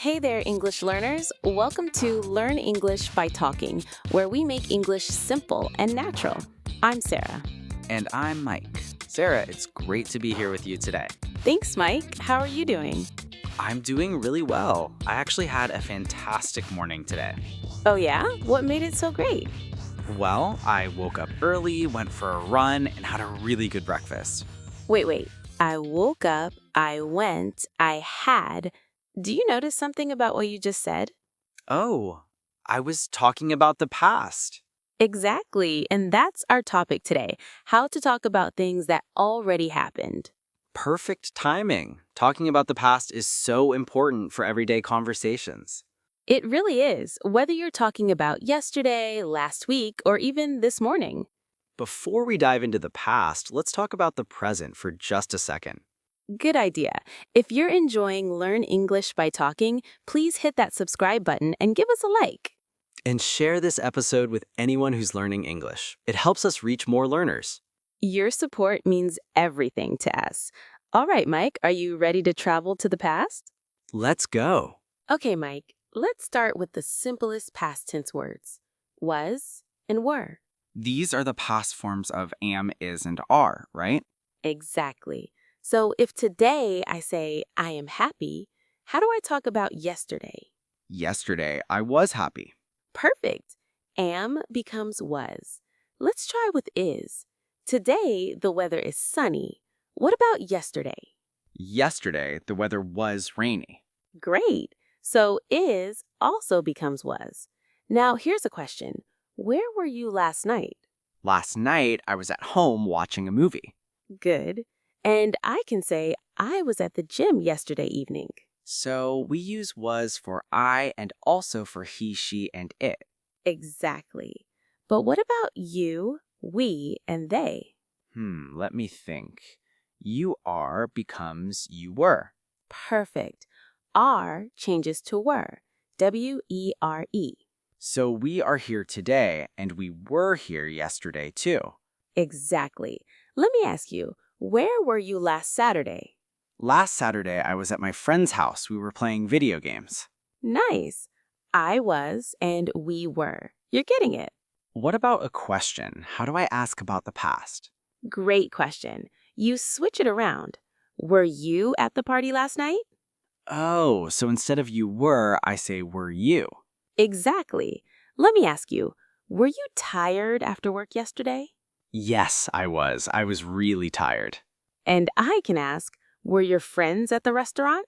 Hey there, English learners. Welcome to Learn English by Talking, where we make English simple and natural. I'm Sarah. And I'm Mike. Sarah, it's great to be here with you today. Thanks, Mike. How are you doing? I'm doing really well. I actually had a fantastic morning today. Oh, yeah? What made it so great? Well, I woke up early, went for a run, and had a really good breakfast. Wait. I woke up, I went, I had. Do you notice something about what you just said? Oh, I was talking about the past. Exactly. And that's our topic today, how to talk about things that already happened. Perfect timing. Talking about the past is so important for everyday conversations. It really is, whether you're talking about yesterday, last week, or even this morning. Before we dive into the past, let's talk about the present for just a second. Good idea. If you're enjoying Learn English by Talking, please hit that subscribe button and give us a like. And share this episode with anyone who's learning English. It helps us reach more learners. Your support means everything to us. All right, Mike, are you ready to travel to the past? Let's go. Okay, Mike, let's start with the simplest past tense words, was and were. These are the past forms of am, is, and are, right? Exactly. So if today I say I am happy, how do I talk about yesterday? Yesterday, I was happy. Perfect. Am becomes was. Let's try with is. Today, the weather is sunny. What about yesterday? Yesterday, the weather was rainy. Great. So is also becomes was. Now, here's a question. Where were you last night? Last night, I was at home watching a movie. Good. And I can say I was at the gym yesterday evening. So we use was for I and also for he, she, and it. Exactly. But what about you, we, and they? Let me think. You are becomes you were. Perfect. Are changes to were. W-E-R-E. So we are here today, and we were here yesterday too. Exactly. Let me ask you, where were you last Saturday? Last Saturday, I was at my friend's house. We were playing video games. Nice. I was and we were. You're getting it. What about a question? How do I ask about the past? Great question. You switch it around. Were you at the party last night? Oh, so instead of you were, I say were you. Exactly. Let me ask you, were you tired after work yesterday? Yes, I was. I was really tired. And I can ask, were your friends at the restaurant?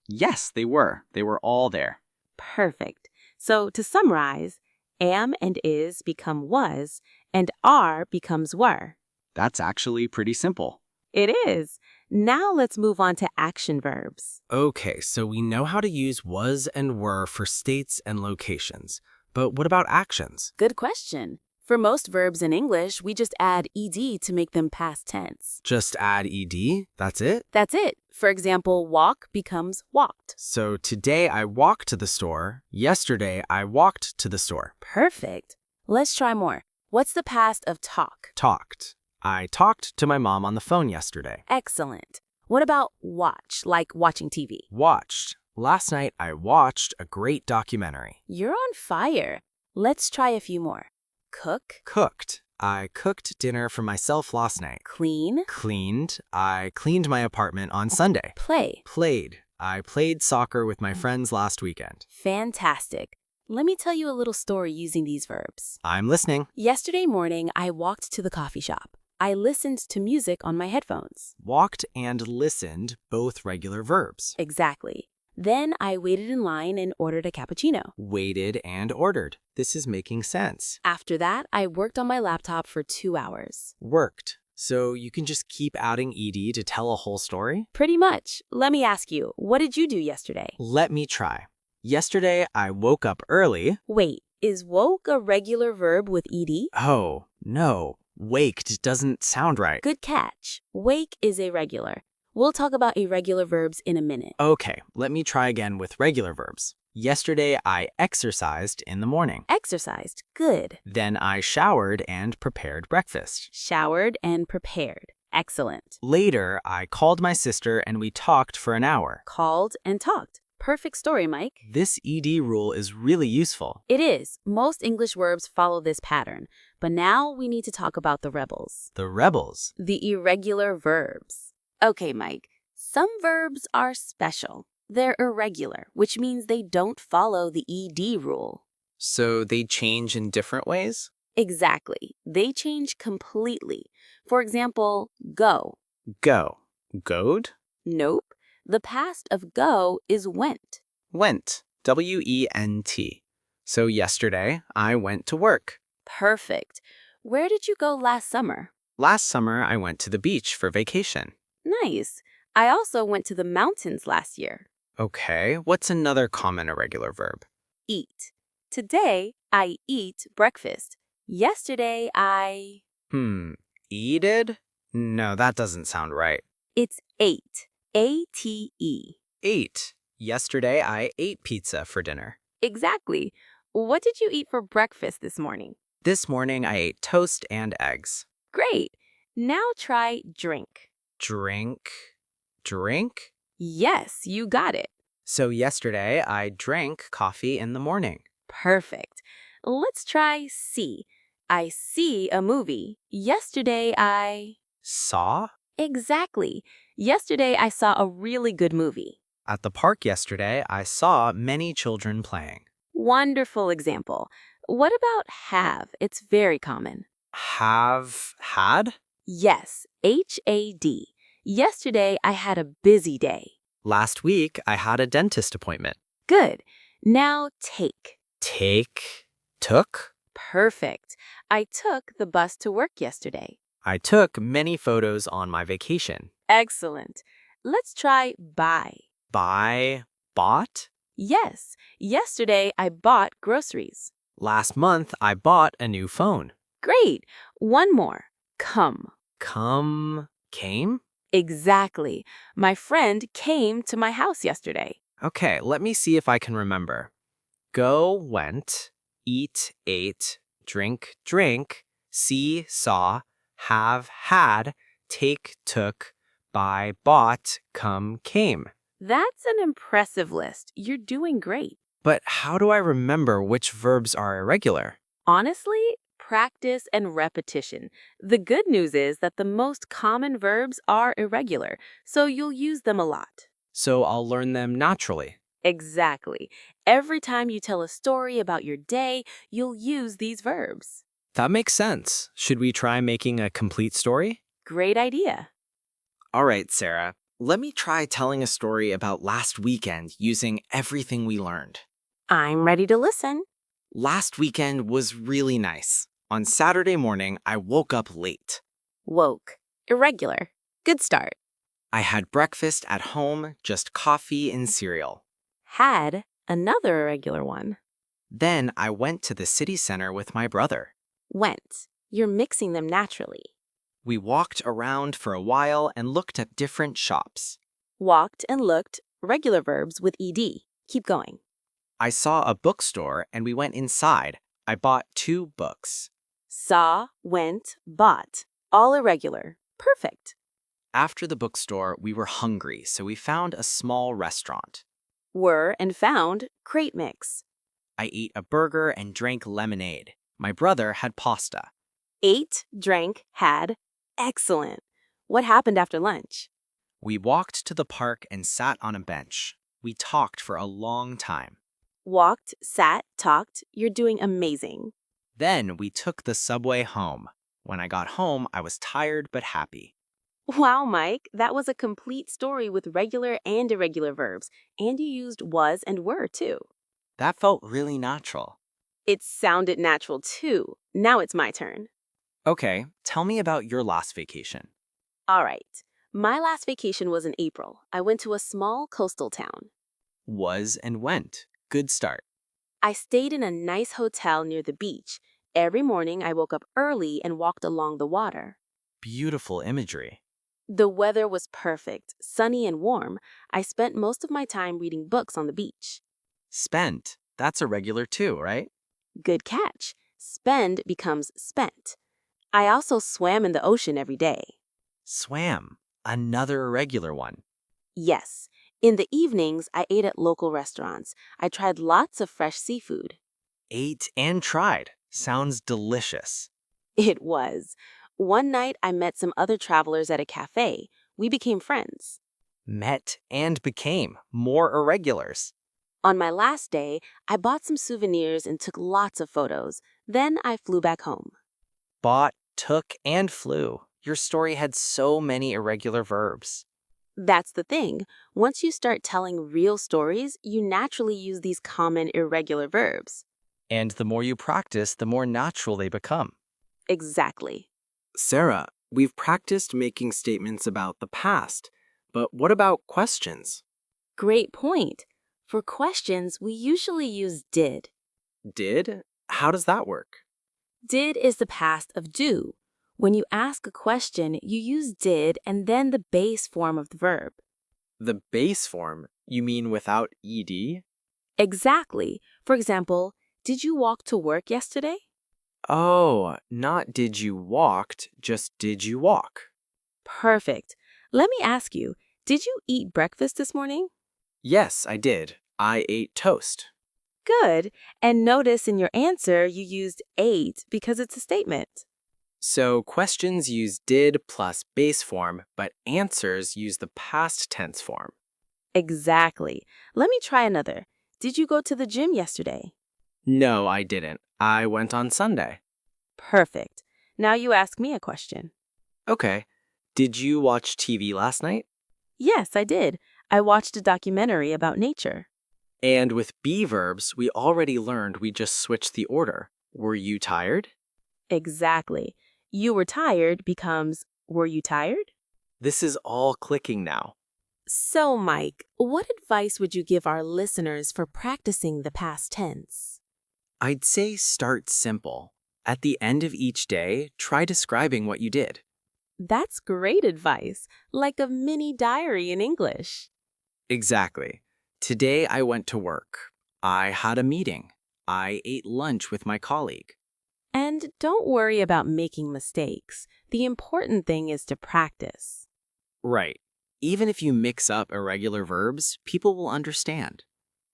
Yes, they were. They were all there. Perfect. So to summarize, am and is become was, and are becomes were. That's actually pretty simple. It is. Now let's move on to action verbs. Okay, so we know how to use was and were for states and locations. But what about actions? Good question. For most verbs in English, we just add ed to make them past tense. Just add ed? That's it? That's it. For example, walk becomes walked. So today I walked to the store. Yesterday I walked to the store. Perfect. Let's try more. What's the past of talk? Talked. I talked to my mom on the phone yesterday. Excellent. What about watch, like watching TV? Watched. Last night I watched a great documentary. You're on fire. Let's try a few more. Cook. Cooked. I cooked dinner for myself last night. Clean. Cleaned. I cleaned my apartment on Sunday. Play. Played. I played soccer with my friends last weekend. Fantastic. Let me tell you a little story using these verbs. I'm listening. Yesterday morning, I walked to the coffee shop. I listened to music on my headphones. Walked and listened, both regular verbs. Exactly. Then I waited in line and ordered a cappuccino. Waited and ordered. This is making sense. After that, I worked on my laptop for 2 hours. Worked. So you can just keep adding ed to tell a whole story? Pretty much. Let me ask you, what did you do yesterday? Let me try. Yesterday, I woke up early. Wait, is woke a regular verb with ed? Oh, no. Waked doesn't sound right. Good catch. Wake is irregular. We'll talk about irregular verbs in a minute. Okay, let me try again with regular verbs. Yesterday, I exercised in the morning. Exercised. Good. Then I showered and prepared breakfast. Showered and prepared. Excellent. Later, I called my sister and we talked for an hour. Called and talked. Perfect story, Mike. This ED rule is really useful. It is. Most English verbs follow this pattern. But now we need to talk about the rebels. The rebels. The irregular verbs. Okay, Mike. Some verbs are special. They're irregular, which means they don't follow the ED rule. So they change in different ways? Exactly. They change completely. For example, go. Go. Goed? Nope. The past of go is went. Went. W-E-N-T. So yesterday, I went to work. Perfect. Where did you go last summer? Last summer, I went to the beach for vacation. Nice. I also went to the mountains last year. Okay, what's another common irregular verb? Eat. Today, I eat breakfast. Yesterday, I... Eated? No, that doesn't sound right. It's ate. A-T-E. Ate. Yesterday, I ate pizza for dinner. Exactly. What did you eat for breakfast this morning? This morning, I ate toast and eggs. Great. Now try drink. Drink. Drink? Yes, you got it. So yesterday, I drank coffee in the morning. Perfect. Let's try see. I see a movie. Yesterday, I... Saw? Exactly. Yesterday, I saw a really good movie. At the park yesterday, I saw many children playing. Wonderful example. What about have? It's very common. Have had? Yes, H-A-D. Yesterday, I had a busy day. Last week, I had a dentist appointment. Good. Now take. Take. Took? Perfect. I took the bus to work yesterday. I took many photos on my vacation. Excellent. Let's try buy. Buy. Bought? Yes, yesterday I bought groceries. Last month, I bought a new phone. Great. One more. Come. Come. Came? Exactly. My friend came to my house yesterday. Okay, let me see if I can remember. Go, went. Eat, ate. Drink, drank. See, saw. Have, had. Take, took. Buy, bought. Come, came. That's an impressive list. You're doing great. But how do I remember which verbs are irregular? Honestly, practice and repetition. The good news is that the most common verbs are irregular, so you'll use them a lot. So I'll learn them naturally. Exactly. Every time you tell a story about your day, you'll use these verbs. That makes sense. Should we try making a complete story? Great idea. All right, Sarah. Let me try telling a story about last weekend using everything we learned. I'm ready to listen. Last weekend was really nice. On Saturday morning, I woke up late. Woke. Irregular. Good start. I had breakfast at home, just coffee and cereal. Had. Another irregular one. Then I went to the city center with my brother. Went. You're mixing them naturally. We walked around for a while and looked at different shops. Walked and looked. Regular verbs with ed. Keep going. I saw a bookstore and we went inside. I bought 2 books. Saw, went, bought. All irregular. Perfect. After the bookstore, we were hungry, so we found a small restaurant. Were and found. Crate mix. I ate a burger and drank lemonade. My brother had pasta. Ate, drank, had. Excellent. What happened after lunch? We walked to the park and sat on a bench. We talked for a long time. Walked, sat, talked. You're doing amazing. Then we took the subway home. When I got home, I was tired but happy. Wow, Mike, that was a complete story with regular and irregular verbs, and you used was and were too. That felt really natural. It sounded natural too. Now it's my turn. Okay, tell me about your last vacation. All right. My last vacation was in April. I went to a small coastal town. Was and went. Good start. I stayed in a nice hotel near the beach. Every morning I woke up early and walked along the water. Beautiful imagery. The weather was perfect, sunny and warm. I spent most of my time reading books on the beach. Spent. That's irregular too, right? Good catch. Spend becomes spent. I also swam in the ocean every day. Swam. Another irregular one. Yes, In the evenings, I ate at local restaurants. I tried lots of fresh seafood. Ate and tried. Sounds delicious. It was. One night, I met some other travelers at a cafe. We became friends. Met and became more irregulars. On my last day, I bought some souvenirs and took lots of photos. Then I flew back home. Bought, took, and flew. Your story had so many irregular verbs. That's the thing. Once you start telling real stories, you naturally use these common irregular verbs. And the more you practice, the more natural they become. Exactly. Sarah, we've practiced making statements about the past, but what about questions? Great point. For questions, we usually use did. Did? How does that work? Did is the past of do. When you ask a question, you use did and then the base form of the verb. The base form? You mean without ed? Exactly. For example, did you walk to work yesterday? Oh, not did you walked, just did you walk? Perfect. Let me ask you, did you eat breakfast this morning? Yes, I did. I ate toast. Good. And notice in your answer you used ate because it's a statement. So questions use did plus base form, but answers use the past tense form. Exactly. Let me try another. Did you go to the gym yesterday? No, I didn't. I went on Sunday. Perfect. Now you ask me a question. Okay. Did you watch TV last night? Yes, I did. I watched a documentary about nature. And with be verbs, we already learned we just switched the order. Were you tired? Exactly. You were tired becomes were you tired? This is all clicking now. So, Mike, what advice would you give our listeners for practicing the past tense? I'd say start simple. At the end of each day, try describing what you did. That's great advice, like a mini diary in English. Exactly. Today I went to work. I had a meeting. I ate lunch with my colleague. And don't worry about making mistakes. The important thing is to practice. Right. Even if you mix up irregular verbs, people will understand.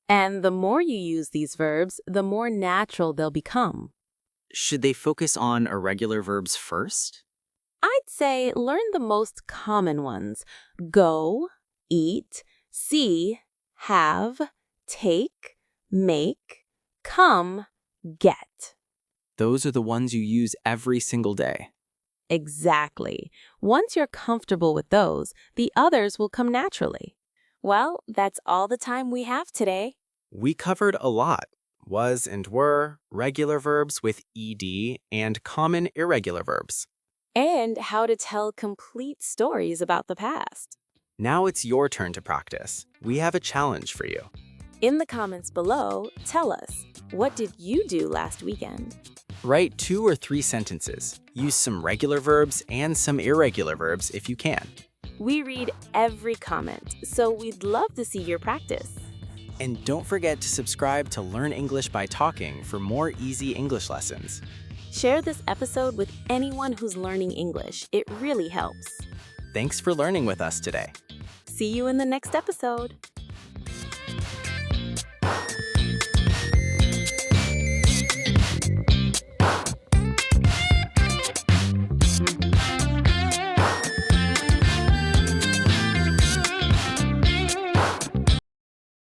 And the more you use these verbs, the more natural they'll become. Should they focus on irregular verbs first? I'd say learn the most common ones. Go, eat, see, have, take, make, come, get. Those are the ones you use every single day. Exactly. Once you're comfortable with those, the others will come naturally. Well, that's all the time we have today. We covered a lot. Was and were, regular verbs with ed, and common irregular verbs. And how to tell complete stories about the past. Now it's your turn to practice. We have a challenge for you. In the comments below, tell us, what did you do last weekend? Write 2 or 3 sentences. Use some regular verbs and some irregular verbs if you can. We read every comment, so we'd love to see your practice. And don't forget to subscribe to Learn English by Talking for more easy English lessons. Share this episode with anyone who's learning English. It really helps. Thanks for learning with us today. See you in the next episode.